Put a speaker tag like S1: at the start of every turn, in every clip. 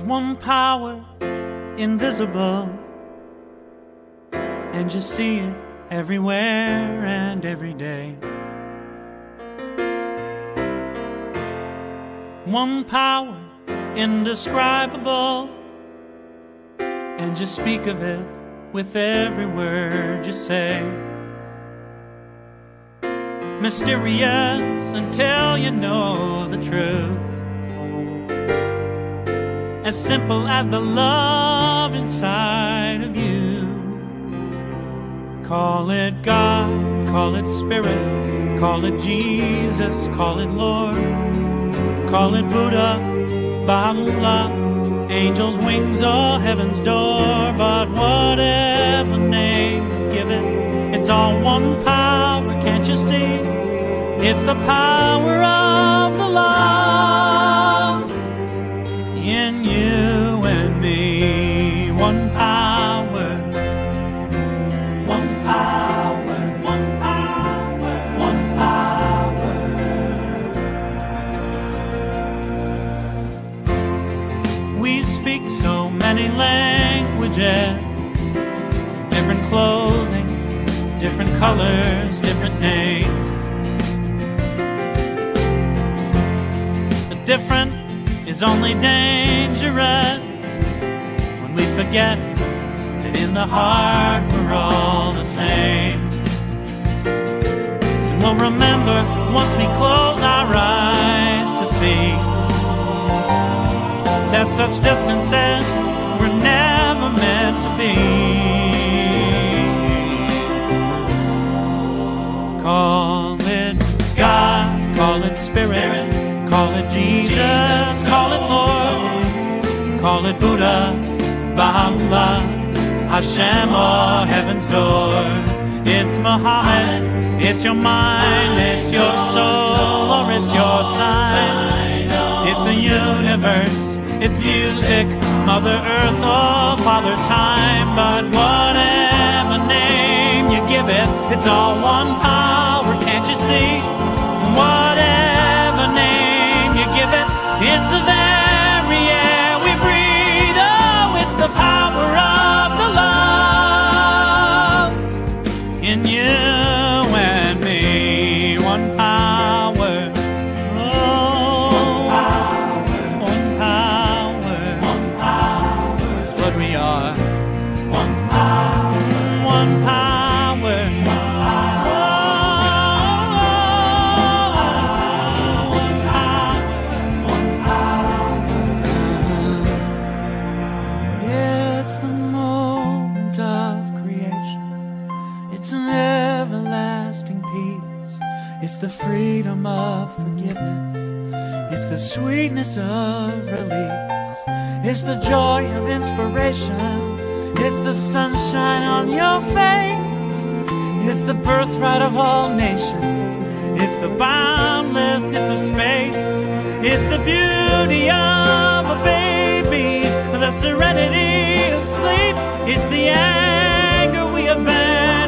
S1: One power, invisible, and you see it everywhere and every day. One power, indescribable, and you speak of it with every word you say. Mysterious until you know the truth. As simple as the love inside of you. Call it God, call it Spirit, call it Jesus, call it Lord, call it Buddha, Baha'u'llah, angels' wings or heaven's door. But whatever name you give it, it's all one power, can't you see? It's the power of the love in you and me. One power, one power, one power, one power. We speak so many languages, different clothing, different colors, different names. The different is only dangerous when we forget that in the heart we're all the same. And we'll remember once we close our eyes to see that such distances were never meant to be. Call it God, call it Spirit, call it Jesus, call it Lord, call it Buddha, Baha'u'llah, Hashem or heaven's door. It's Muhammad, it's your mind, it's your soul, or it's your sign. It's the universe, it's music, Mother Earth or Father Time. But whatever name you give it, it's all one power, can't you see? Whatever name you give it, it's the very air we breathe. Oh, it's the power of the love in you and me. One power, oh, one power, is what we are. One power, one power. It's the freedom of forgiveness. It's the sweetness of release. It's the joy of inspiration. It's the sunshine on your face. It's the birthright of all nations. It's the boundlessness of space. It's the beauty of a baby, the serenity of sleep. It's the anger we abandon.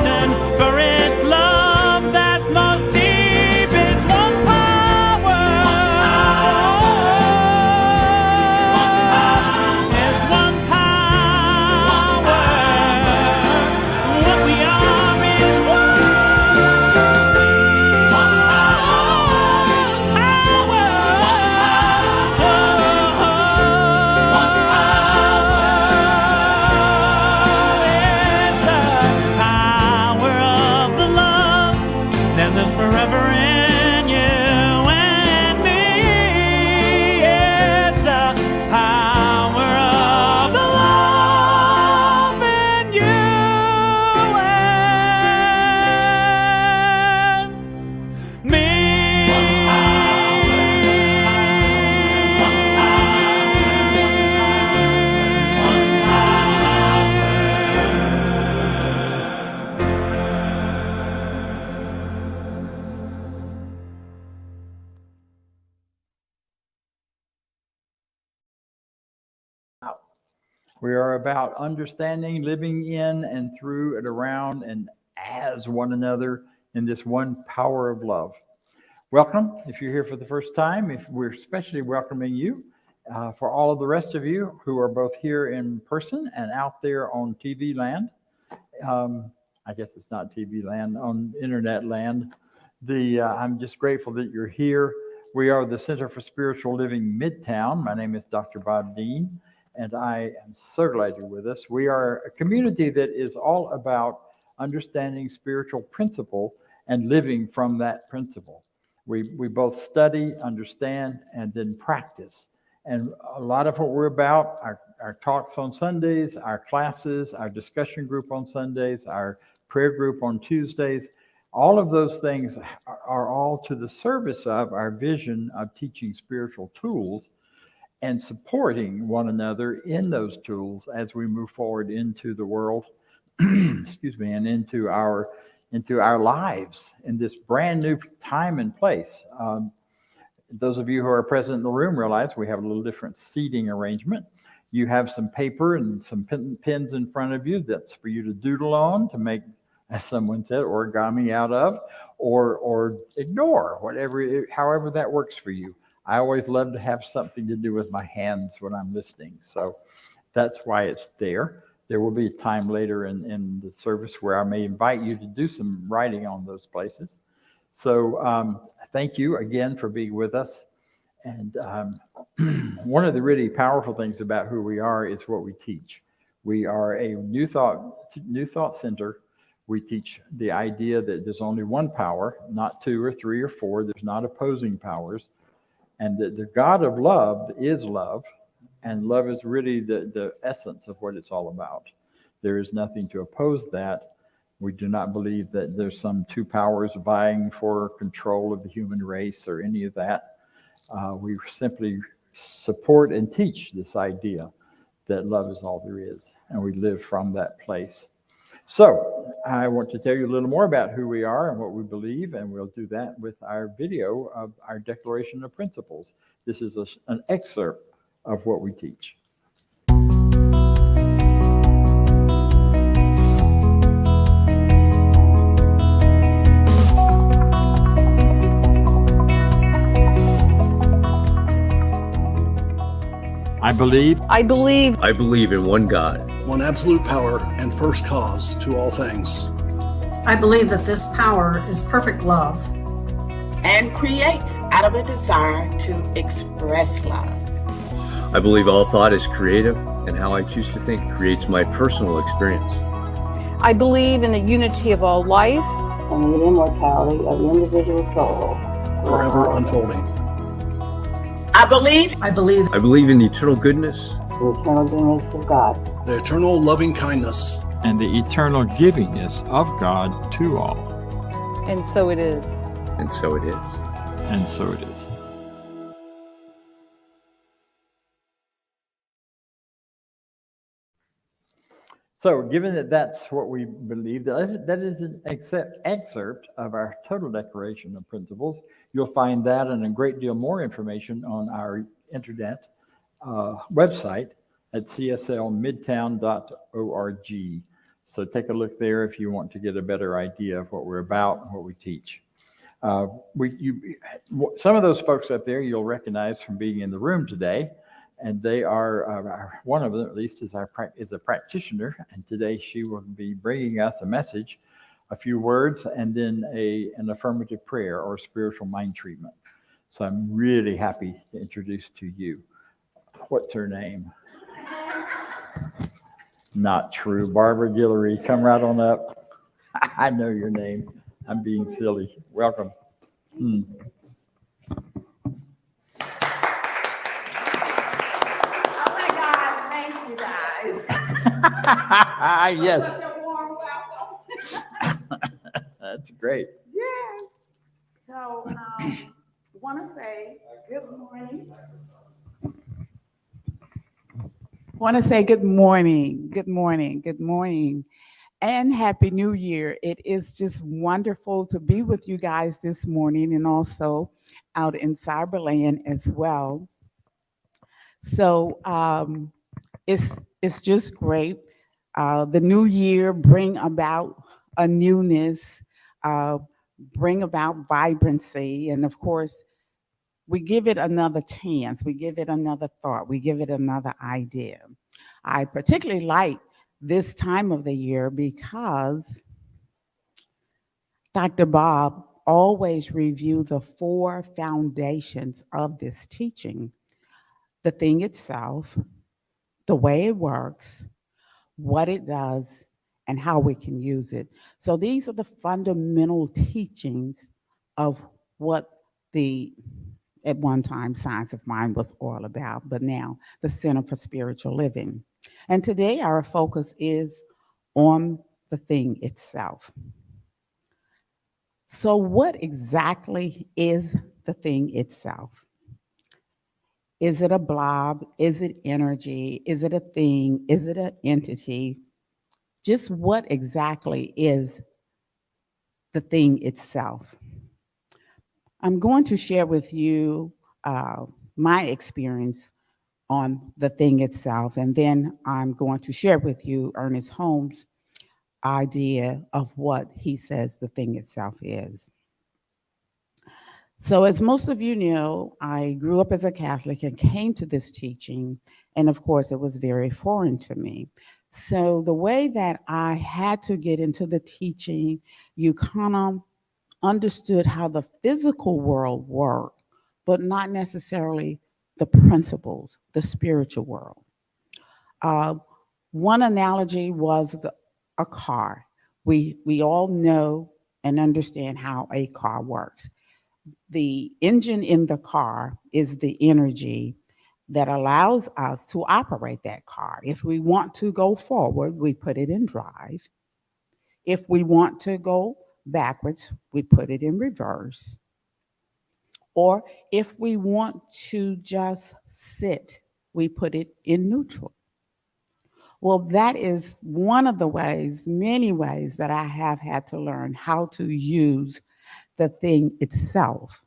S2: We are about understanding, living in and through and around and as one another in this one power of love. Welcome if you're here for the first time. If we're especially welcoming you for all of the rest of you who are both here in person and out there on TV land. I guess it's not TV land, on internet land. I'm just grateful that you're here. We are the Center for Spiritual Living Midtown. My name is Dr. Bob Deen, and I am so glad you're with us. We are a community that is all about understanding spiritual principle and living from that principle. We both study, understand, and then practice. And a lot of what we're about, our talks on Sundays, our classes, our discussion group on Sundays, our prayer group on Tuesdays, all of those things are all to the service of our vision of teaching spiritual tools and supporting one another in those tools as we move forward into the world, excuse me, and into our lives in this brand new time and place. Those of you who are present in the room realize we have a little different seating arrangement. You have some paper and some pens in front of you that's for you to doodle on, to make, as someone said, origami out of, or ignore, however that works for you. I always love to have something to do with my hands when I'm listening, so that's why it's there. There will be a time later in the service where I may invite you to do some writing on those places. So thank you again for being with us. And one of the really powerful things about who we are is what we teach. We are a new thought center. We teach the idea that there's only one power, not two or three or four. There's not opposing powers. And that the God of love is love. And love is really the essence of what it's all about. There is nothing to oppose that. We do not believe that there's some two powers vying for control of the human race or any of that. We simply support and teach this idea that love is all there is, and we live from that place. So I want to tell you a little more about who we are and what we believe, and we'll do that with our video of our Declaration of Principles. This is an excerpt of what we teach. I believe
S3: in one God,
S4: one absolute power and first cause to all things.
S5: I believe that this power is perfect love
S6: and creates out of a desire to express love.
S3: I believe all thought is creative, and how I choose to think creates my personal experience.
S7: I believe in the unity of all life
S8: and the immortality of the individual soul,
S4: forever unfolding.
S6: I believe
S3: in the eternal goodness,
S8: the eternal goodness of God,
S4: the eternal loving kindness,
S2: and the eternal givingness of God to all.
S7: And so it is.
S3: And so it is.
S2: And so it is. So, given that that's what we believe, that is an excerpt of our total Declaration of Principles. You'll find that and a great deal more information on our internet website at cslmidtown.org. So take a look there if you want to get a better idea of what we're about and what we teach. Some of those folks up there you'll recognize from being in the room today. And they are, one of them at least is a practitioner, and today she will be bringing us a message, a few words, and then an affirmative prayer or spiritual mind treatment. So I'm really happy to introduce to you. What's her name? Not true. Barbara Guillory, come right on up. I know your name. I'm being silly. Welcome. Yes.
S9: Such a warm welcome.
S2: That's great.
S9: Yes. So, want to say good morning. Good morning, and Happy New Year. It is just wonderful to be with you guys this morning and also out in Cyberland as well. So, it's just great. The new year bring about a newness, uh, bring about vibrancy, and of course, we give it another chance. We give it another thought. We give it another idea. I particularly like this time of the year because Dr. Bob always review the 4 foundations of this teaching: the thing itself, the way it works, what it does, and how we can use it. So these are the fundamental teachings of what the, at one time, Science of Mind was all about, but now the Center for Spiritual Living. And today our focus is on the thing itself. So what exactly is the thing itself? Is it a blob? Is it energy? Is it a thing? Is it an entity? Just what exactly is the thing itself? I'm going to share with you my experience on the thing itself, and then I'm going to share with you Ernest Holmes' idea of what he says the thing itself is. So as most of you know, I grew up as a Catholic and came to this teaching, and of course it was very foreign to me. So the way that I had to get into the teaching, you kind of understood how the physical world worked, but not necessarily the principles, the spiritual world. One analogy was a car. We all know and understand how a car works. The engine in the car is the energy that allows us to operate that car. If we want to go forward, we put it in drive. If we want to go backwards, we put it in reverse. Or if we want to just sit, we put it in neutral. Well, that is one of the ways, many ways, that I have had to learn how to use the thing itself.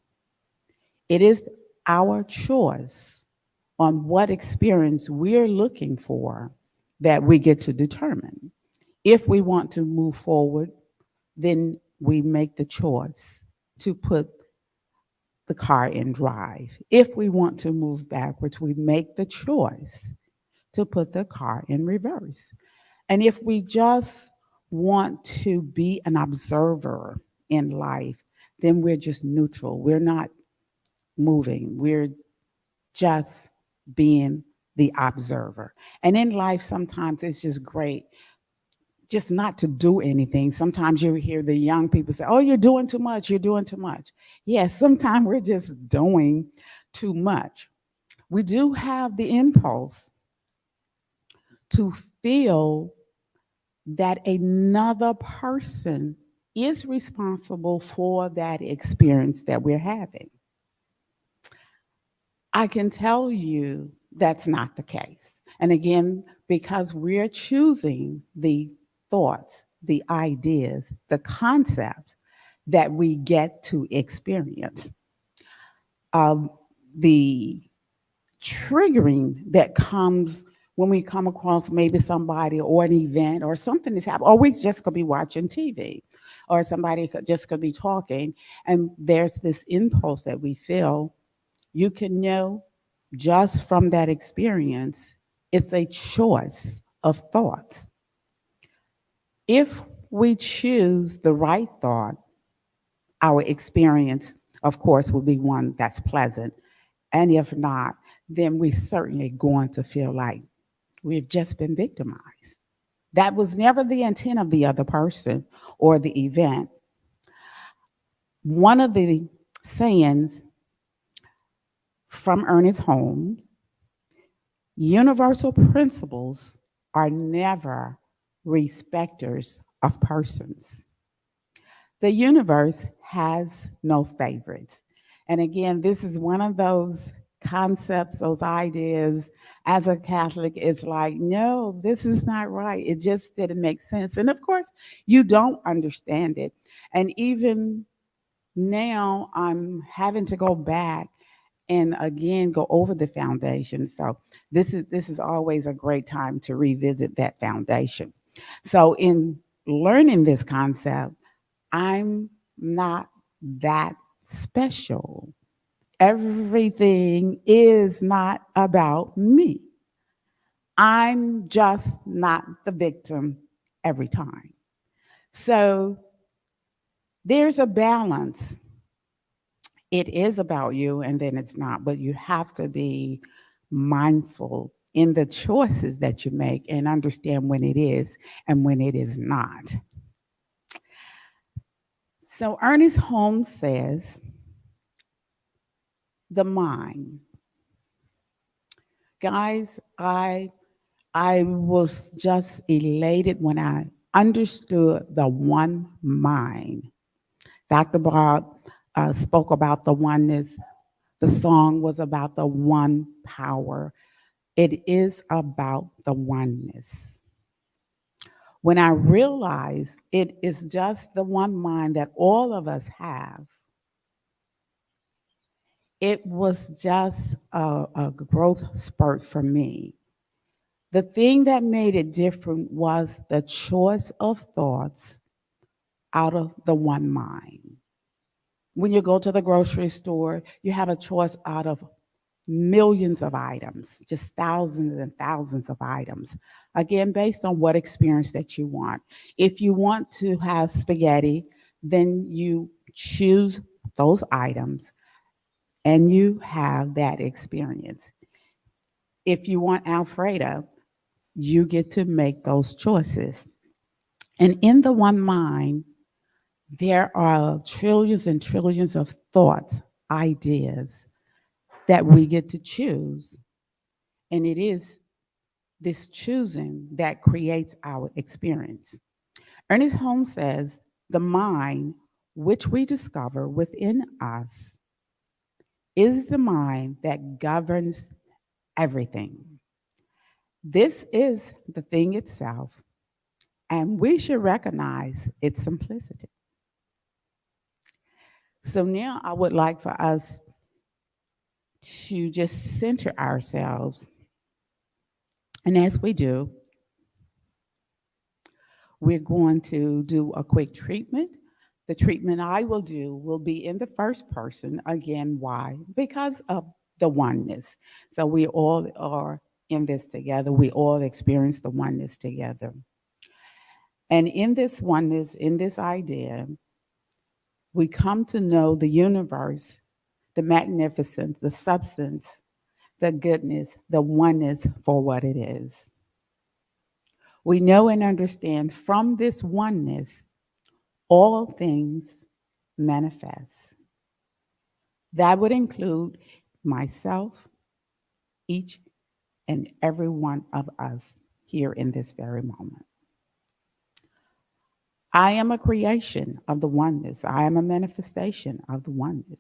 S9: It is our choice on what experience we're looking for that we get to determine. If we want to move forward, then we make the choice to put the car in drive. If we want to move backwards, we make the choice to put the car in reverse. And if we just want to be an observer in life, then we're just neutral. We're not moving. We're just being the observer. And in life, sometimes it's just great just not to do anything. Sometimes you hear the young people say, oh, you're doing too much, you're doing too much. Yes, sometimes we're just doing too much. We do have the impulse to feel that another person is responsible for that experience that we're having. I can tell you that's not the case. And again, because we're choosing the thoughts, the ideas, the concepts that we get to experience. The triggering that comes when we come across maybe somebody or an event or something that's happening, or we just could be watching TV, or somebody just could be talking, and there's this impulse that we feel. You can know just from that experience, it's a choice of thoughts. If we choose the right thought, our experience, of course, will be one that's pleasant. And if not, then we're certainly going to feel like we've just been victimized. That was never the intent of the other person or the event. One of the sayings from Ernest Holmes, universal principles are never respecters of persons. The universe has no favorites. And again, this is one of those concepts, those ideas. As a Catholic, it's like, no, this is not right. It just didn't make sense. And of course, you don't understand it. And even now, I'm having to go back and again go over the foundation. So this is always a great time to revisit that foundation. So in learning this concept, I'm not that special. Everything is not about me. I'm just not the victim every time. So there's a balance. It is about you and then it's not, but you have to be mindful in the choices that you make and understand when it is and when it is not. So Ernest Holmes says, the mind. Guys, I was just elated when I understood the one mind. Dr. Bob spoke about the oneness. The song was about the one power. It is about the oneness. When I realized it is just the one mind that all of us have, it was just a growth spurt for me. The thing that made it different was the choice of thoughts out of the one mind. When you go to the grocery store, you have a choice out of millions of items, just thousands and thousands of items. Again, based on what experience that you want. If you want to have spaghetti, then you choose those items and you have that experience. If you want Alfredo, you get to make those choices. And in the one mind, there are trillions and trillions of thoughts, ideas that we get to choose. And it is this choosing that creates our experience. Ernest Holmes says, the mind, which we discover within us, is the mind that governs everything. This is the thing itself, and we should recognize its simplicity. So now I would like for us to just center ourselves. And as we do, we're going to do a quick treatment. The treatment I will do will be in the first person. Again, why? Because of the oneness. So we all are in this together. We all experience the oneness together. And in this oneness, in this idea, we come to know the universe, the magnificence, the substance, the goodness, the oneness for what it is. We know and understand from this oneness, all things manifest. That would include myself, each and every one of us here in this very moment. I am a creation of the oneness. I am a manifestation of the oneness.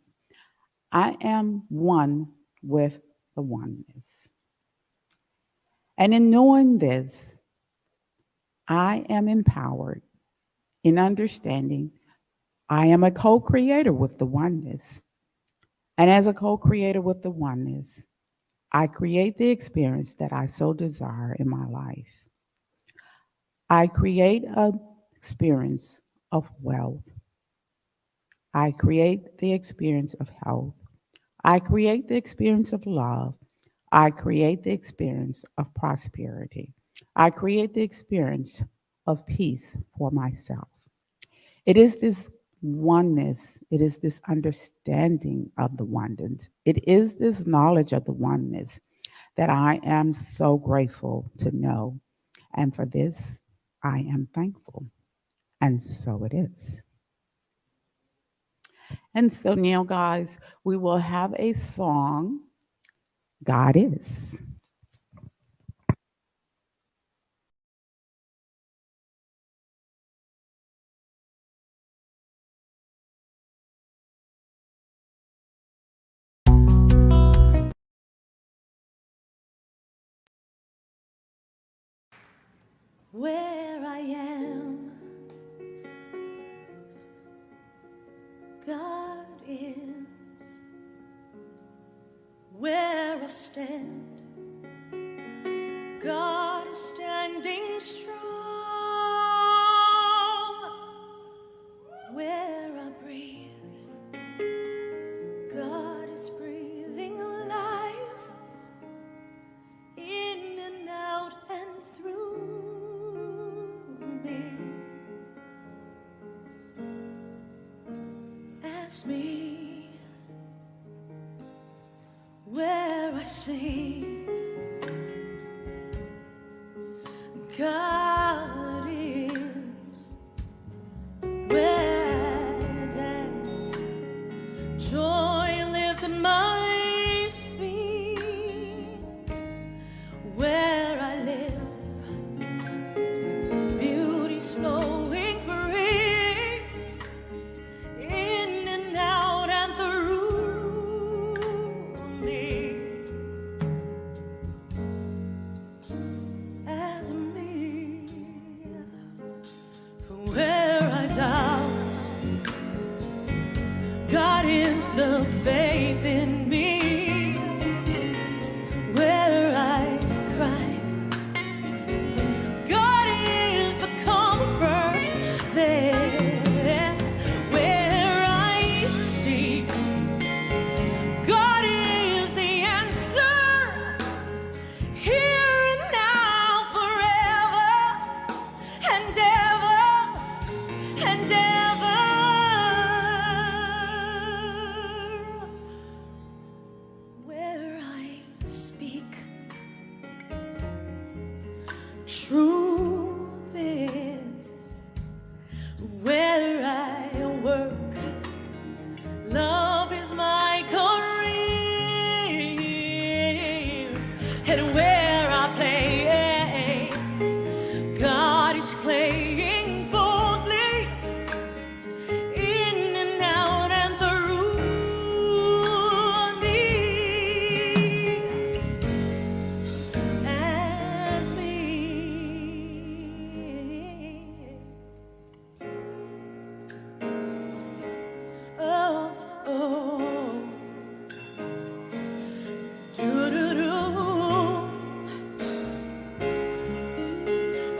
S9: I am one with the oneness. And in knowing this, I am empowered in understanding I am a co-creator with the oneness. And as a co-creator with the oneness, I create the experience that I so desire in my life. I create an experience of wealth. I create the experience of health. I create the experience of love. I create the experience of prosperity. I create the experience of peace for myself. It is this oneness, it is this understanding of the oneness, it is this knowledge of the oneness that I am so grateful to know. And for this, I am thankful. And so it is. And so now, guys, we will have a song, God Is.
S10: Where I am, God is. where I stand, God is standing strong. Where I breathe, God is breathing life in and out and through me. Ask me where I sing, God is. Where I dance, joy lives at my feet. Where I live, beauty's flowing free, in and out and through me. As me, for where I doubt, God is the faith in me. Where I cry, God is the comfort there. Where I seek, God is the answer. Here and now, forever and ever and ever. Where I speak, truth is. Where I work, love is my career. And where I play, God is playing boldly, in and out and through me. As me, oh, oh, do-do-do.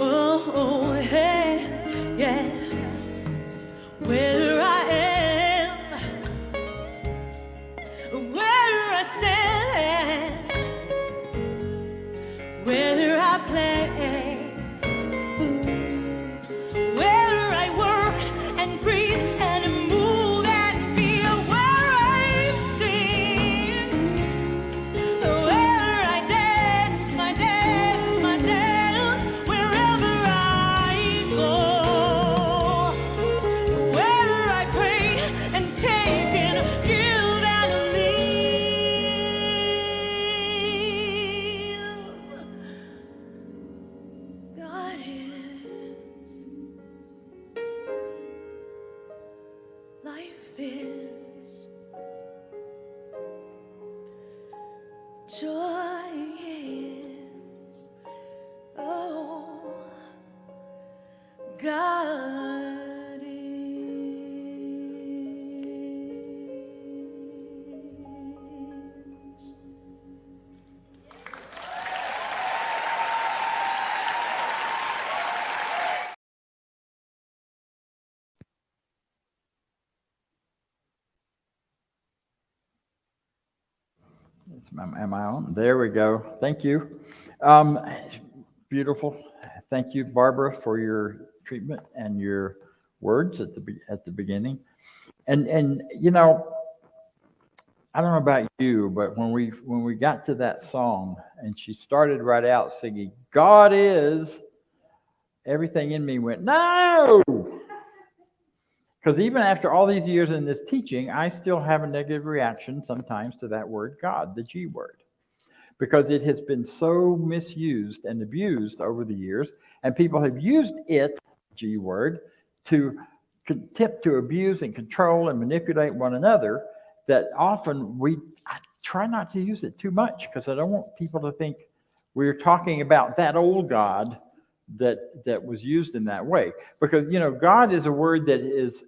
S10: Oh, hey, yeah. Where I am, where I stand, where I play, where I work and breathe and move and feel, where I sing, where I dance, my dance, my dance, wherever I go, where I pray and take and give and leave. God is, life is, joy is, oh, God is.
S2: Am I on? There we go. Thank you. Beautiful. Thank you, Barbara, for your treatment and your words at the beginning. And you know, I don't know about you, but when we got to that song and she started right out singing, God is, everything in me went, no! Because even after all these years in this teaching, I still have a negative reaction sometimes to that word God, the G word, because it has been so misused and abused over the years, and people have used it, G word, to attempt to abuse and control and manipulate one another, that often I try not to use it too much, because I don't want people to think we're talking about that old God that was used in that way. Because, you know, God is a word that is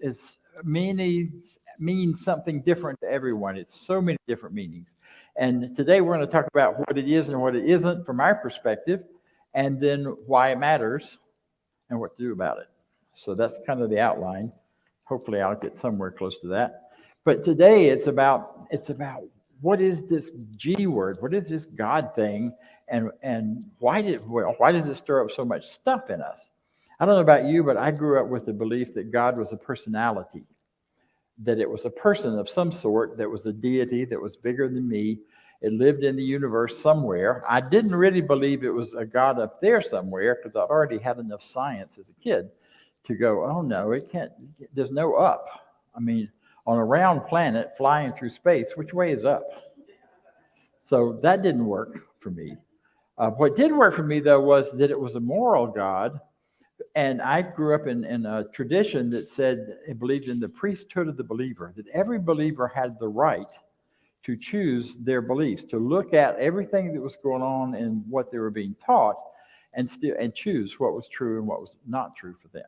S2: means means something different to everyone. It's so many different meanings. And today we're going to talk about what it is and what it isn't from our perspective, and then why it matters and what to do about it. So that's kind of the outline. Hopefully I'll get somewhere close to that. But today it's about what is this G word? What is this God thing? And why does it stir up so much stuff in us? I don't know about you, but I grew up with the belief that God was a personality, that it was a person of some sort, that was a deity that was bigger than me. It lived in the universe somewhere. I didn't really believe it was a God up there somewhere because I'd already had enough science as a kid to go, oh no, it can't, there's no up. I mean, on a round planet flying through space, which way is up? So that didn't work for me. What did work for me, though, was that it was a moral God. And I grew up in a tradition that said it believed in the priesthood of the believer, that every believer had the right to choose their beliefs, to look at everything that was going on and what they were being taught and choose what was true and what was not true for them.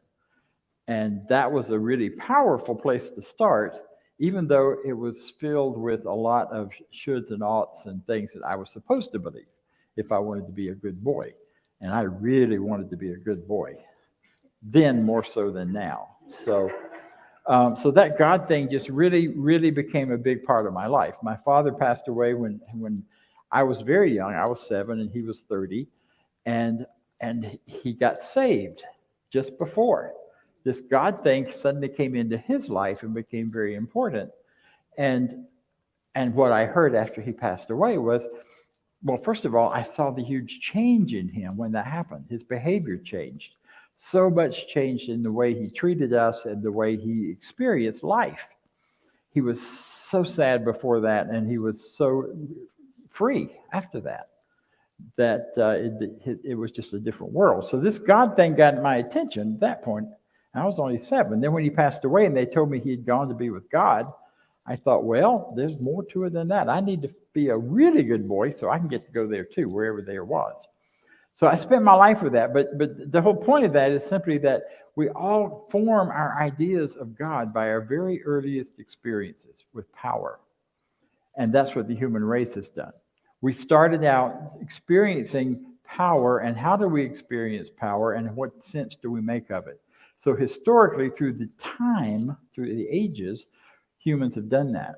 S2: And that was a really powerful place to start, even though it was filled with a lot of shoulds and oughts and things that I was supposed to believe if I wanted to be a good boy. And I really wanted to be a good boy, then more so than now. So that God thing just really, really became a big part of my life. My father passed away when I was very young. I was 7 and he was 30. And he got saved just before. This God thing suddenly came into his life and became very important. And what I heard after he passed away was, well, first of all, I saw the huge change in him when that happened. His behavior changed. So much changed in the way he treated us and the way he experienced life. He was so sad before that, and he was so free after that, that it was just a different world. So this God thing got my attention at that point. I was only 7. Then when he passed away and they told me he had gone to be with God, I thought, well, there's more to it than that. I need to be a really good boy so I can get to go there too, wherever there was. So I spent my life with that. But the whole point of that is simply that we all form our ideas of God by our very earliest experiences with power. And that's what the human race has done. We started out experiencing power, and how do we experience power, and what sense do we make of it? So historically, through the ages, humans have done that.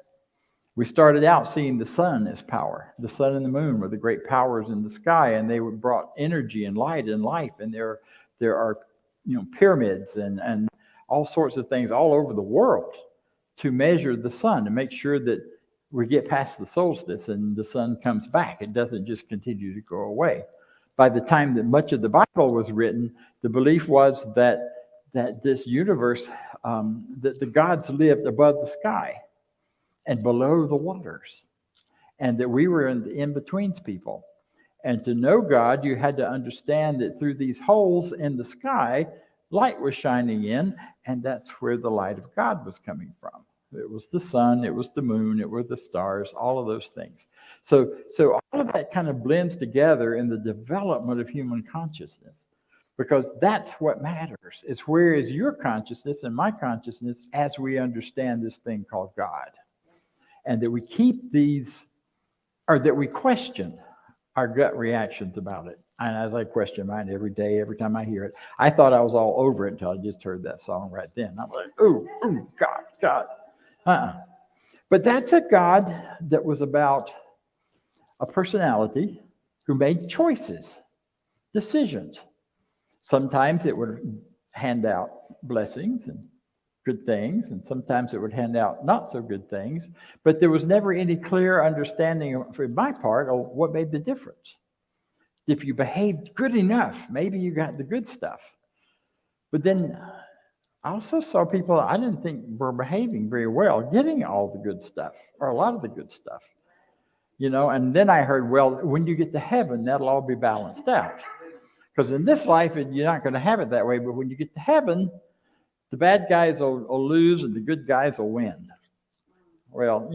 S2: We started out seeing the sun as power. The sun and the moon were the great powers in the sky, and they brought energy and light and life. And there are pyramids and all sorts of things all over the world to measure the sun and make sure that we get past the solstice and the sun comes back. It doesn't just continue to go away. By the time that much of the Bible was written, the belief was that this universe, that the gods lived above the sky and below the waters, and that we were in between people. And to know God, you had to understand that through these holes in the sky, light was shining in, and that's where the light of God was coming from. It was the sun, it was the moon, it were the stars, all of those things. So all of that kind of blends together in the development of human consciousness, because that's what matters. It's where is your consciousness and my consciousness as we understand this thing called God. And that we keep these, or that we question our gut reactions about it. And as I question mine every day, every time I hear it, I thought I was all over it until I just heard that song right then. I'm like, ooh, God. But that's a God that was about a personality who made choices, decisions. Sometimes it would hand out blessings and good things, and sometimes it would hand out not so good things, but there was never any clear understanding from my part of what made the difference. If you behaved good enough, maybe you got the good stuff. But then I also saw people I didn't think were behaving very well, getting all the good stuff, or a lot of the good stuff. And then I heard, well, when you get to heaven, that'll all be balanced out. Because in this life, you're not going to have it that way, but when you get to heaven, the bad guys will lose and the good guys will win. Well,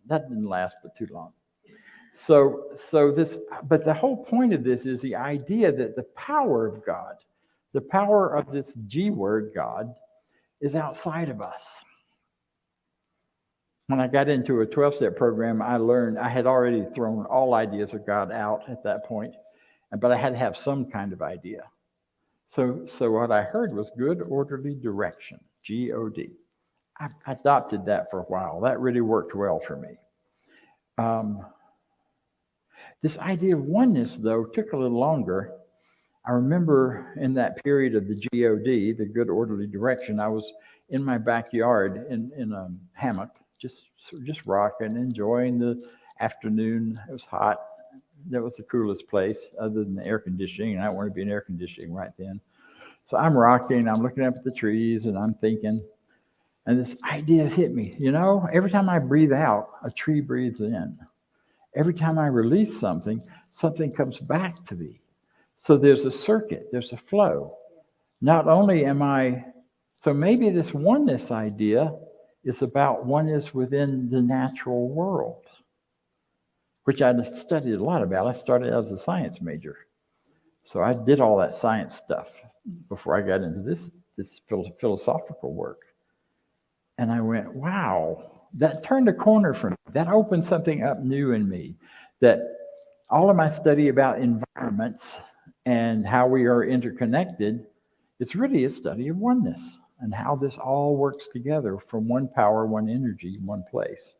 S2: that didn't last but too long. But the whole point of this is the idea that the power of God, the power of this G word, God, is outside of us. when I got into a 12-step program, I learned I had already thrown all ideas of God out at that point, but I had to have some kind of idea. So what I heard was good orderly direction, G-O-D. I adopted that for a while. That really worked well for me. This idea of oneness, though, took a little longer. I remember in that period of the G-O-D, the good orderly direction, I was in my backyard in a hammock, just rocking, enjoying the afternoon. It was hot. That was the coolest place other than the air conditioning, and I didn't want to be in air conditioning right then. So I'm rocking, I'm looking up at the trees, and I'm thinking, and this idea hit me. You know, every time I breathe out, a tree breathes in. Every time I release something, something comes back to me. So there's a circuit, there's a flow. Not only am I, so maybe this oneness idea is about oneness within the natural world, which I studied a lot about. I started as a science major. So I did all that science stuff before I got into this philosophical work. And I went, wow, that turned a corner for me. That opened something up new in me, that all of my study about environments and how we are interconnected, it's really a study of oneness and how this all works together from one power, one energy, one place.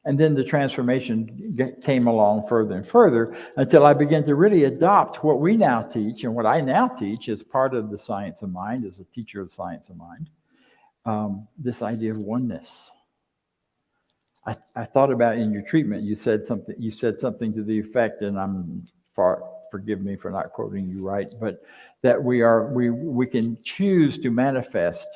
S2: And then the transformation came along further and further until I began to really adopt what we now teach, and what I now teach as part of the science of mind, as a teacher of science of mind, this idea of oneness. I thought about in your treatment, you said something to the effect, and forgive me for not quoting you right, but that we can choose to manifest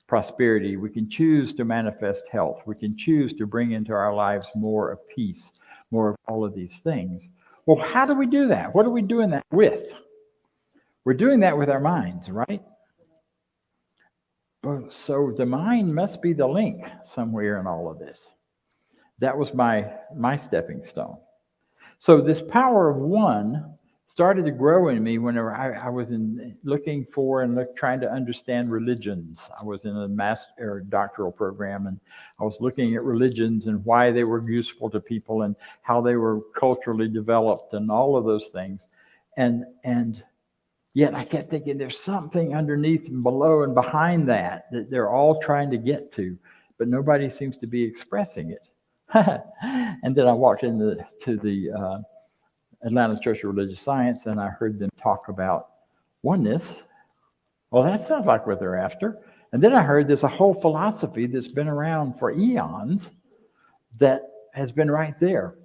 S2: prosperity, we can choose to manifest health, we can choose to bring into our lives more of peace, more of all of these things. Well, how do we do that? What are we doing that with? We're doing that with our minds, right? So the mind must be the link somewhere in all of this. That was my stepping stone. So this power of one started to grow in me whenever I was looking for and trying to understand religions. I was in a master or doctoral program, and I was looking at religions and why they were useful to people and how they were culturally developed and all of those things. And yet I kept thinking there's something underneath and below and behind that they're all trying to get to, but nobody seems to be expressing it. And then I walked into the Atlanta Church of Religious Science, and I heard them talk about oneness. Well, that sounds like what they're after. And then I heard there's a whole philosophy that's been around for eons that has been right there.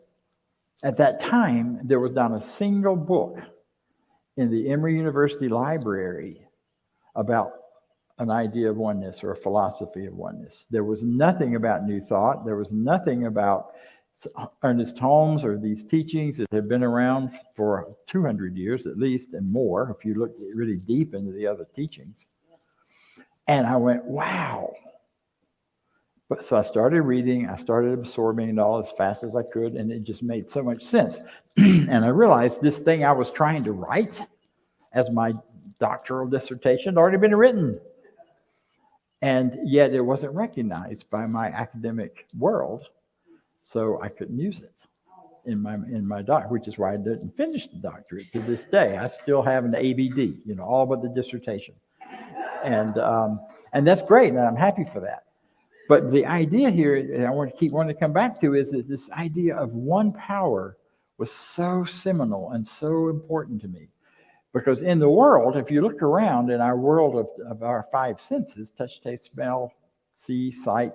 S2: At that time, there was not a single book in the Emory University library about an idea of oneness or a philosophy of oneness. There was nothing about New Thought. There was nothing about Ernest Holmes or these teachings that have been around for 200 years at least and more, if you look really deep into the other teachings. And I went, wow. But so I started reading, I started absorbing it all as fast as I could, and it just made so much sense. And I realized this thing I was trying to write as my doctoral dissertation had already been written. And yet it wasn't recognized by my academic world. So I couldn't use it in my doc, which is why I didn't finish the doctorate to this day. I still have an ABD, all but the dissertation, and that's great, and I'm happy for that. But the idea here, I want to come back to, is that this idea of one power was so seminal and so important to me, because in the world, if you look around in our world of our five senses, touch, taste, smell, see, sight.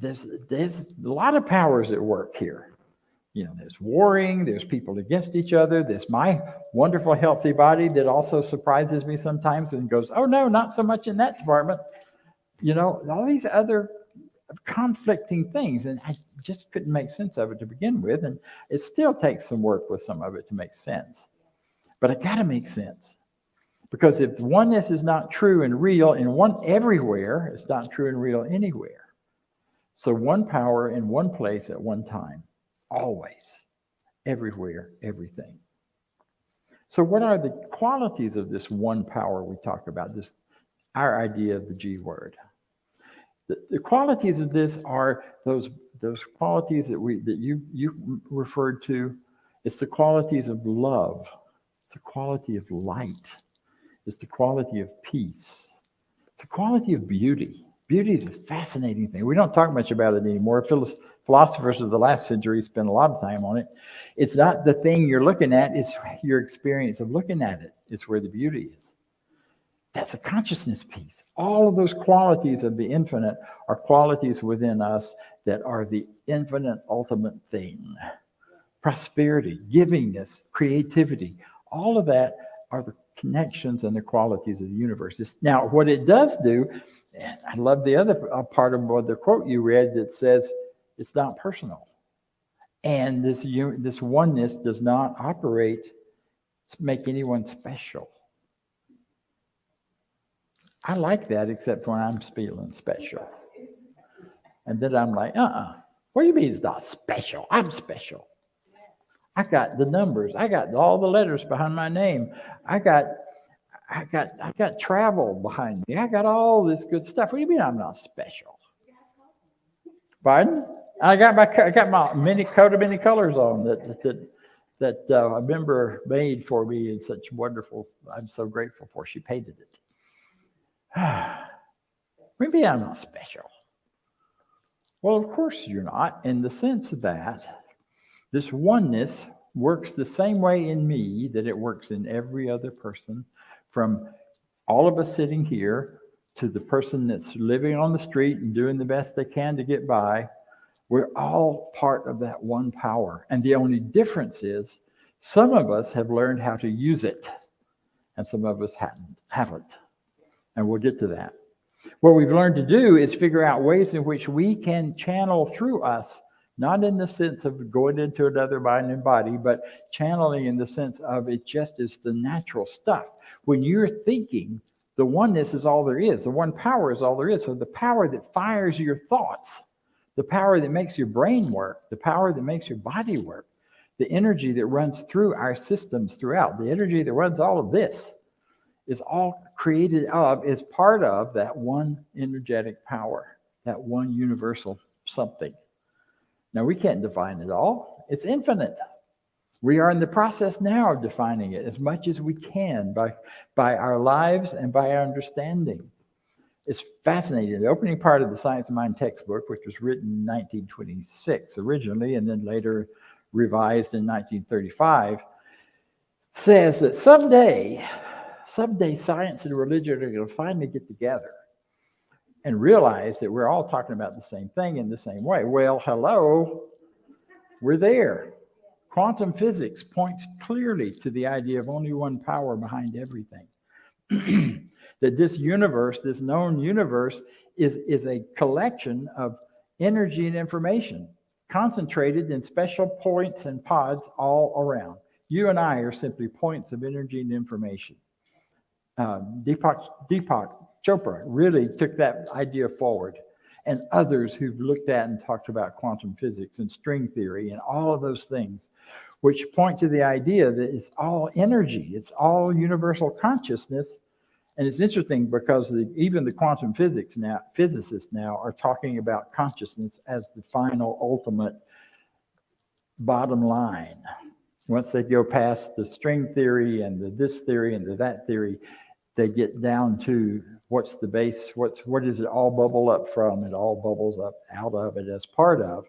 S2: There's a lot of powers at work here. There's warring, there's people against each other, there's my wonderful healthy body that also surprises me sometimes and goes, oh no, not so much in that department. All these other conflicting things, and I just couldn't make sense of it to begin with, and it still takes some work with some of it to make sense. But it got to make sense, because if oneness is not true and real everywhere, it's not true and real anywhere. So one power in one place at one time, always, everywhere, everything. So what are the qualities of this one power we talk about, our idea of the G word? The qualities of this are those qualities that you referred to. It's the qualities of love. It's the quality of light. It's the quality of peace. It's the quality of beauty. Beauty is a fascinating thing. We don't talk much about it anymore. Philosophers of the last century spent a lot of time on it. It's not the thing you're looking at, it's your experience of looking at it. It's where the beauty is. That's a consciousness piece. All of those qualities of the infinite are qualities within us that are the infinite ultimate thing. Prosperity, givingness, creativity, all of that are the connections and the qualities of the universe. Now, what it does do, and I love the other part of the quote you read that says it's not personal. And this oneness does not operate to make anyone special. I like that, except when I'm feeling special. And then I'm like, what do you mean it's not special? I'm special. I got the numbers. I got all the letters behind my name. I got travel behind me. I got all this good stuff. What do you mean I'm not special? Pardon? I got my coat of many colors on that a member made for me in such wonderful. I'm so grateful for. She painted it. Maybe I'm not special. Well, of course you're not, in the sense that this oneness works the same way in me that it works in every other person, from all of us sitting here to the person that's living on the street and doing the best they can to get by. We're all part of that one power. And the only difference is some of us have learned how to use it, and some of us haven't. And we'll get to that. What we've learned to do is figure out ways in which we can channel through us, not in the sense of going into another mind and body, but channeling in the sense of it just is the natural stuff. When you're thinking, the oneness is all there is. The one power is all there is. So the power that fires your thoughts, the power that makes your brain work, the power that makes your body work, the energy that runs through our systems throughout, the energy that runs all of this, is all created is part of that one energetic power, that one universal something. Now, we can't define it all. It's infinite. We are in the process now of defining it as much as we can by our lives and by our understanding. It's fascinating. The opening part of the Science of Mind textbook, which was written in 1926 originally and then later revised in 1935, says that someday science and religion are going to finally get together and realize that we're all talking about the same thing in the same way. Well, hello, we're there. Quantum physics points clearly to the idea of only one power behind everything. That this universe, this known universe, is a collection of energy and information concentrated in special points and pods all around. You and I are simply points of energy and information. Deepak Chopra really took that idea forward, and others who've looked at and talked about quantum physics and string theory and all of those things, which point to the idea that it's all energy, it's all universal consciousness. And it's interesting because even the quantum physicists now are talking about consciousness as the final, ultimate bottom line. Once they go past the string theory and the this theory and the that theory, they get down to what's the base, what does it all bubble up from? It all bubbles up out of it as part of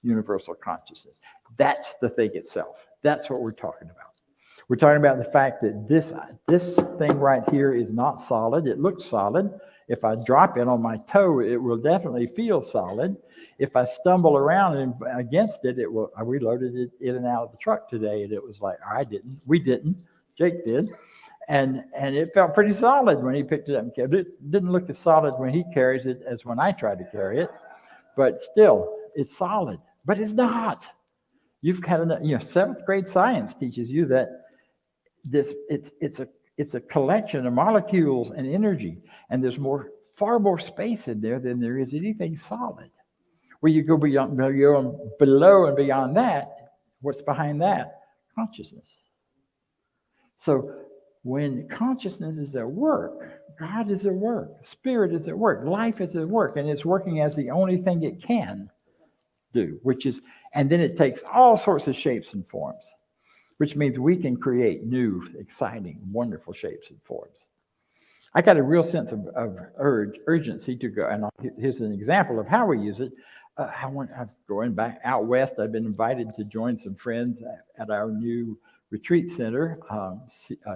S2: universal consciousness. That's the thing itself. That's what we're talking about. We're talking about the fact that this thing right here is not solid. It looks solid. If I drop it on my toe, it will definitely feel solid. If I stumble around and against it, it will. We loaded it in and out of the truck today, and it was like, we didn't. Jake did. And it felt pretty solid when he picked it up and carried it. It didn't look as solid when he carries it as when I try to carry it, but still, it's solid. But it's not. You've got seventh grade science teaches you that it's a collection of molecules and energy, and there's far more space in there than there is anything solid. Where you go below and beyond that, what's behind that? Consciousness. So when consciousness is at work, God is at work, Spirit is at work, life is at work, and it's working as the only thing it can do, and then it takes all sorts of shapes and forms, which means we can create new, exciting, wonderful shapes and forms. I got a real sense of urgency to go, and here's an example of how we use it. I'm going back out west. I've been invited to join some friends at our new retreat center,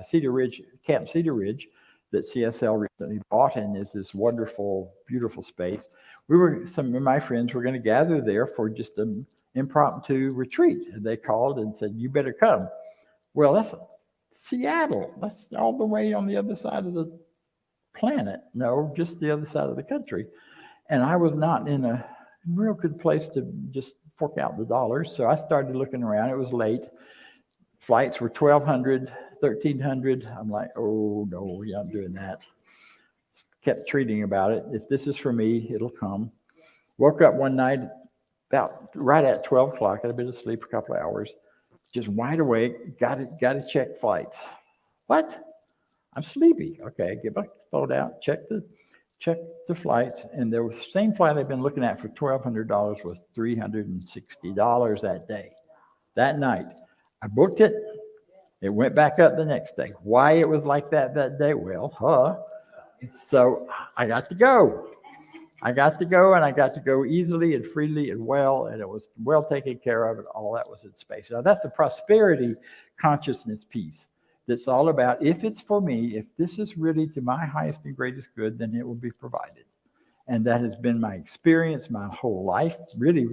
S2: Cedar Ridge, Camp Cedar Ridge, that CSL recently bought, and is this wonderful, beautiful space. Some of my friends were going to gather there for just an impromptu retreat. And they called and said, "You better come." Well, that's Seattle. That's all the way on the other side of the planet. No, just the other side of the country. And I was not in a real good place to just fork out the dollars. So I started looking around. It was late. Flights were $1,200, $1,300. I'm like, oh, no, we're not doing that. Kept treating about it. If this is for me, it'll come. Woke up one night about right at 12 o'clock. I'd been asleep a couple of hours. Just wide awake. Got to check flights. What? I'm sleepy. Okay, get my phone out. Check the flights. And the same flight I've been looking at for $1,200 was $360 that day. That night. I booked it. It went back up the next day. Why it was like that day? Well, So I got to go. And I got to go easily and freely and well, and it was well taken care of, and all that was in space. Now that's a prosperity consciousness piece. That's all about, if it's for me, if this is really to my highest and greatest good, then it will be provided. And that has been my experience my whole life, really,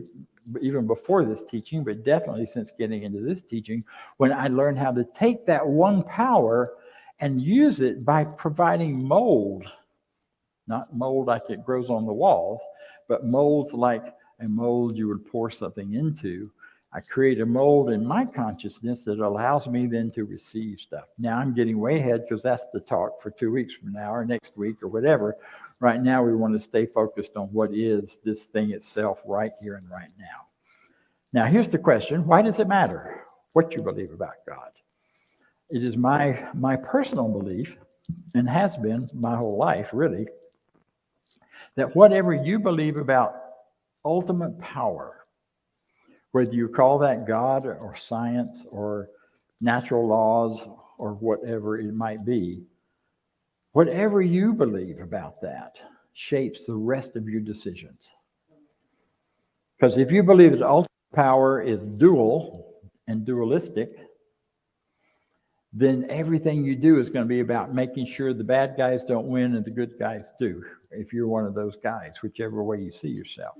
S2: even before this teaching, but definitely since getting into this teaching, when I learned how to take that one power and use it by providing mold, not mold like it grows on the walls, but molds like a mold you would pour something into. I create a mold in my consciousness that allows me then to receive stuff. Now I'm getting way ahead because that's the talk for 2 weeks from now or next week or whatever. Right now we want to stay focused on what is this thing itself right here and right now. Now here's the question. Why does it matter what you believe about God? It is my personal belief, and has been my whole life really, that whatever you believe about ultimate power, whether you call that God or science or natural laws or whatever it might be, whatever you believe about that shapes the rest of your decisions. Because if you believe that ultimate power is dual and dualistic, then everything you do is going to be about making sure the bad guys don't win and the good guys do, if you're one of those guys, whichever way you see yourself.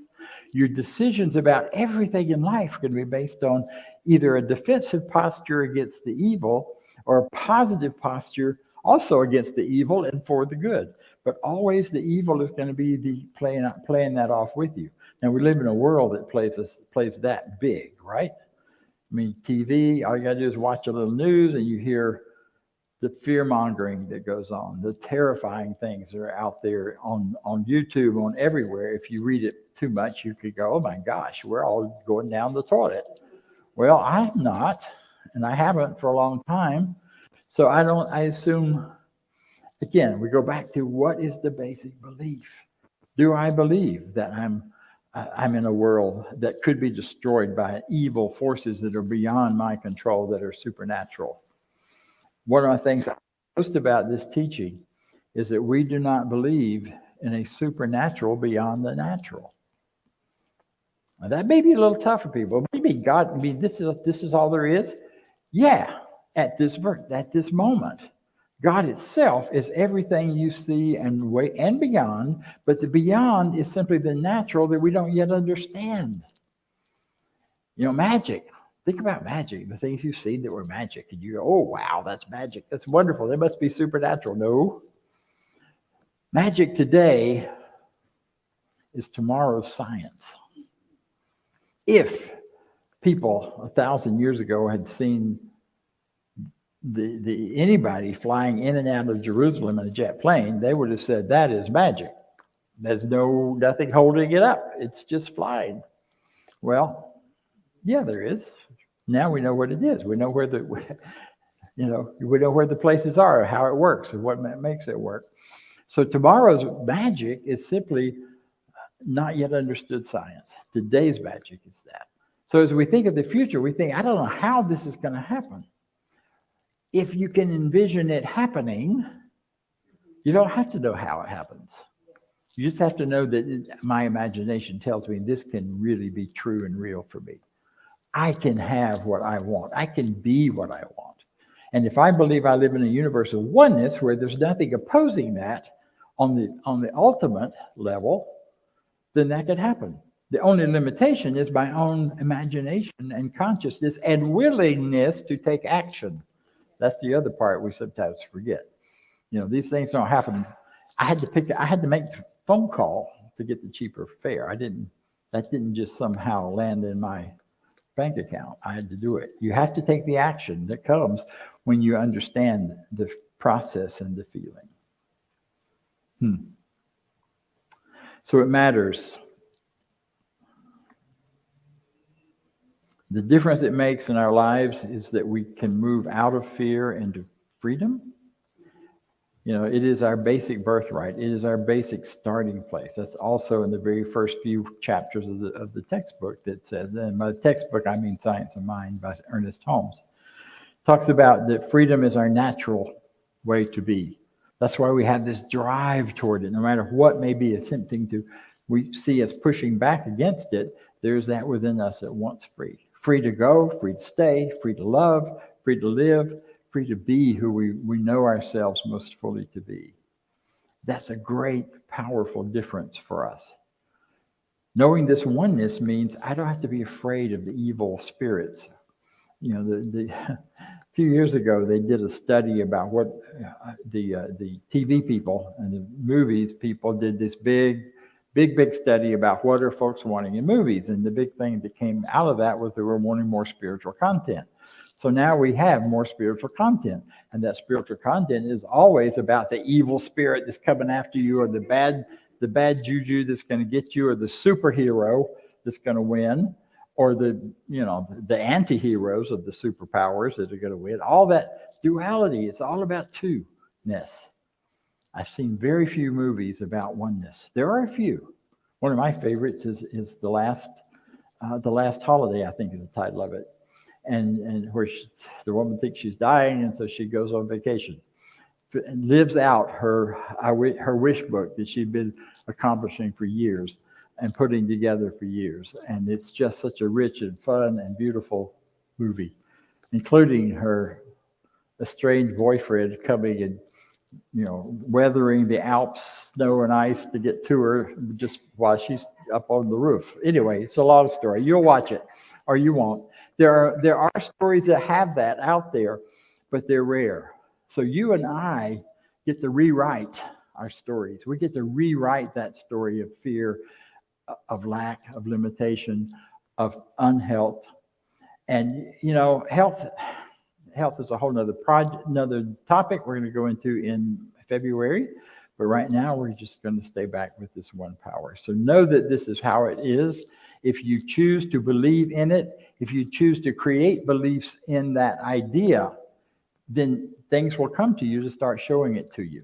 S2: Your decisions about everything in life are going to be based on either a defensive posture against the evil or a positive posture also against the evil and for the good. But always the evil is going to be playing that off with you. Now, we live in a world that plays that big, right? I mean, TV, all you got to do is watch a little news and you hear the fear-mongering that goes on, the terrifying things that are out there on YouTube, on everywhere. If you read it too much, you could go, oh my gosh, we're all going down the toilet. Well, I'm not, and I haven't for a long time. So I assume, again, we go back to what is the basic belief? Do I believe that I'm in a world that could be destroyed by evil forces that are beyond my control, that are supernatural? One of the things I like most about this teaching is that we do not believe in a supernatural beyond the natural. Now, that may be a little tough for people. Maybe God, this is all there is. Yeah, at this moment. God itself is everything you see and beyond, but the beyond is simply the natural that we don't yet understand. You know, magic. Think about magic, the things you've seen that were magic, and you go, oh, wow, that's magic. That's wonderful. They must be supernatural. No. Magic today is tomorrow's science. If people 1,000 years ago had seen anybody flying in and out of Jerusalem in a jet plane, they would have said that is magic. There's nothing holding it up. It's just flying. Well, yeah, there is. Now we know what it is. We know where We know where the places are, how it works, and what makes it work. So tomorrow's magic is simply not yet understood science. Today's magic is that. So as we think of the future, we think, I don't know how this is going to happen. If you can envision it happening, you don't have to know how it happens. You just have to know that my imagination tells me this can really be true and real for me. I can have what I want. I can be what I want. And if I believe I live in a universe of oneness where there's nothing opposing that on the ultimate level, then that could happen. The only limitation is my own imagination and consciousness and willingness to take action. That's the other part we sometimes forget. These things don't happen. I had to make a phone call to get the cheaper fare. That didn't just somehow land in my bank account. I had to do it. You have to take the action that comes when you understand the process and the feeling. So it matters. The difference it makes in our lives is that we can move out of fear into freedom. It is our basic birthright. It is our basic starting place. That's also in the very first few chapters of the textbook that says, and by the textbook, I mean Science of Mind by Ernest Holmes. Talks about that freedom is our natural way to be. That's why we have this drive toward it. No matter what may be attempting to, we see us pushing back against it, there's that within us that wants free. Free to go, free to stay, free to love, free to live, free to be who we know ourselves most fully to be. That's a great, powerful difference for us. Knowing this oneness means I don't have to be afraid of the evil spirits. A few years ago, they did a study about what the TV people and the movies people did this big study about what are folks wanting in movies. And the big thing that came out of that was they were wanting more spiritual content. So now we have more spiritual content. And that spiritual content is always about the evil spirit that's coming after you, or the bad juju that's going to get you, or the superhero that's going to win, or the anti-heroes of the superpowers that are going to win. All that duality, it's all about two-ness. I've seen very few movies about oneness. There are a few. One of my favorites is The Last Holiday, I think is the title of it. And where the woman thinks she's dying, and so she goes on vacation and lives out her wish book that she'd been accomplishing for years and putting together for years. And it's just such a rich and fun and beautiful movie, including her estranged boyfriend coming and weathering the Alps snow and ice to get to her just while she's up on the roof. Anyway, it's a long story. You'll watch it, or you won't. There are stories that have that out there, but they're rare. So you and I get to rewrite our stories. We get to rewrite that story of fear, of lack, of limitation, of unhealth. And, health is a whole nother topic we're going to go into in February. But right now, we're just going to stay back with this one power. So know that this is how it is. If you choose to believe in it, if you choose to create beliefs in that idea, then things will come to you to start showing it to you.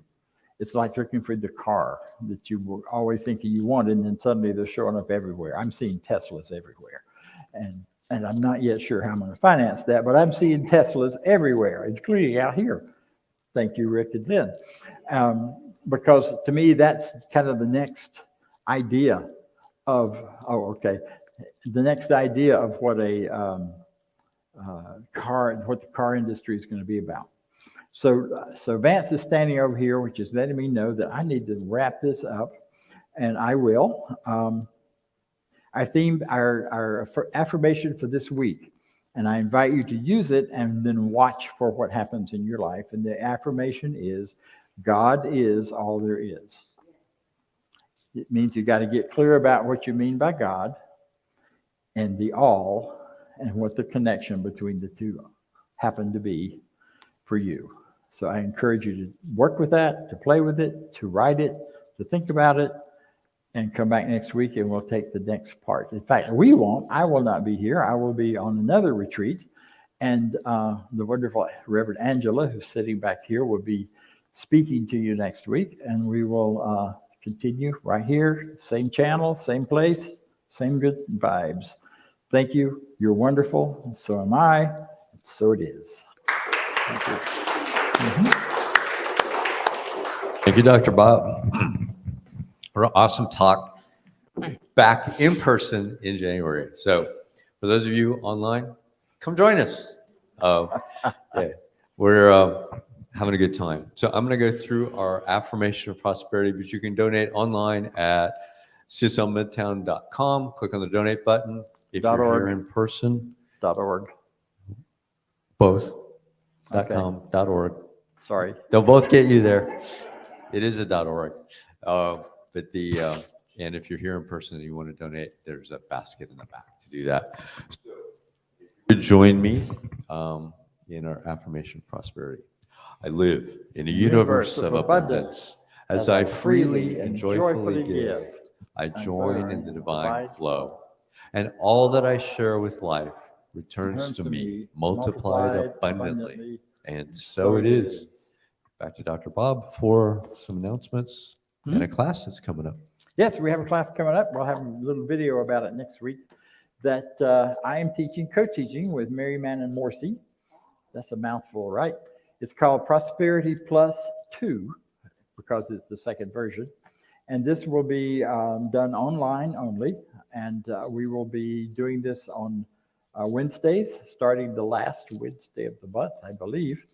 S2: It's like looking for the car that you were always thinking you wanted, and then suddenly they're showing up everywhere. I'm seeing Teslas everywhere. And I'm not yet sure how I'm going to finance that, but I'm seeing Teslas everywhere, including out here. Thank you, Rick and Lynn. Because to me, that's kind of the next idea of, the next idea of what what the car industry is going to be about. So Vance is standing over here, which is letting me know that I need to wrap this up, and I will. Our theme, our affirmation for this week, and I invite you to use it and then watch for what happens in your life. And the affirmation is, God is all there is. It means you got to get clear about what you mean by God and the all, and what the connection between the two happen to be for you. So I encourage you to work with that, to play with it, to write it, to think about it, and come back next week and we'll take the next part. In fact, I will not be here. I will be on another retreat, And the wonderful Reverend Angela, who's sitting back here, will be speaking to you next week. And we will continue right here, same channel, same place, same good vibes. Thank you. You're wonderful. And so am I. And so it is. Thank you.
S3: Thank you, Dr. Bob. For an awesome talk back in person in January. So for those of you online, come join us. Yeah, we're having a good time. So I'm going to go through our affirmation of prosperity, but you can donate online at CSLMidtown.com. Click on the donate button. If you're
S2: .org.
S3: here in person,
S2: .org.
S3: both.
S2: Okay.
S3: .com, .org.
S2: Sorry.
S3: They'll both get you there. It is a .org. But the and if you're here in person and you want to donate, there's a basket in the back to do that. So if you would join me in our affirmation of prosperity. I live in a universe of abundance. As I freely and joyfully give, I join in the divine flow. And all that I share with life returns to me, multiplied abundantly. And so it is. Back to Dr. Bob for some announcements and a class that's coming up.
S2: Yes, we have a class coming up. We'll have a little video about it next week that I am teaching, co-teaching with Mary Mann and Morsi. That's a mouthful, right? It's called Prosperity Plus 2 because it's the second version. And this will be done online only. And we will be doing this on Wednesdays, starting the last Wednesday of the month, I believe.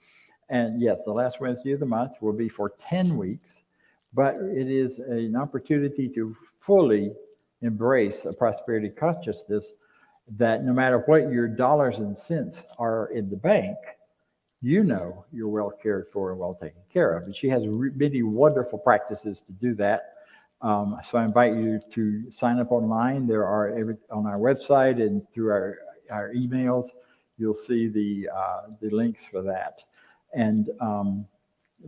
S2: And yes, the last Wednesday of the month will be for 10 weeks. But it is an opportunity to fully embrace a prosperity consciousness that no matter what your dollars and cents are in the bank, you know you're well cared for and well taken care of. And she has many wonderful practices to do that. So I invite you to sign up online. There are on our website and through our emails, you'll see the links for that. And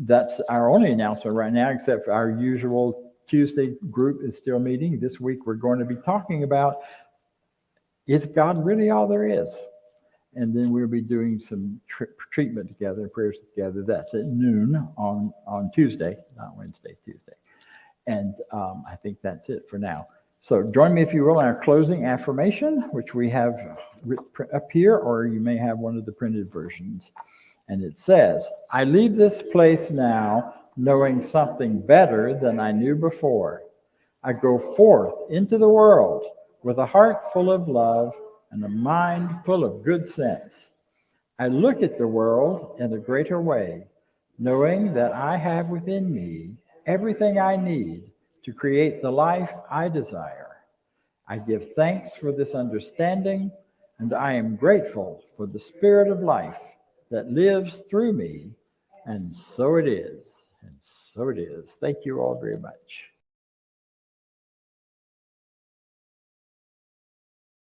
S2: that's our only announcement right now, except for our usual Tuesday group is still meeting. This week we're going to be talking about, is God really all there is? And then we'll be doing some treatment together, prayers together. That's at noon on Tuesday, not Wednesday, Tuesday. And I think that's it for now. So join me, if you will, in our closing affirmation, which we have up here, or you may have one of the printed versions. And it says, I leave this place now knowing something better than I knew before. I go forth into the world with a heart full of love and a mind full of good sense. I look at the world in a greater way, knowing that I have within me everything I need to create the life I desire. I give thanks for this understanding, and I am grateful for the spirit of life that lives through me, and so it is, and so it is. Thank you all very much.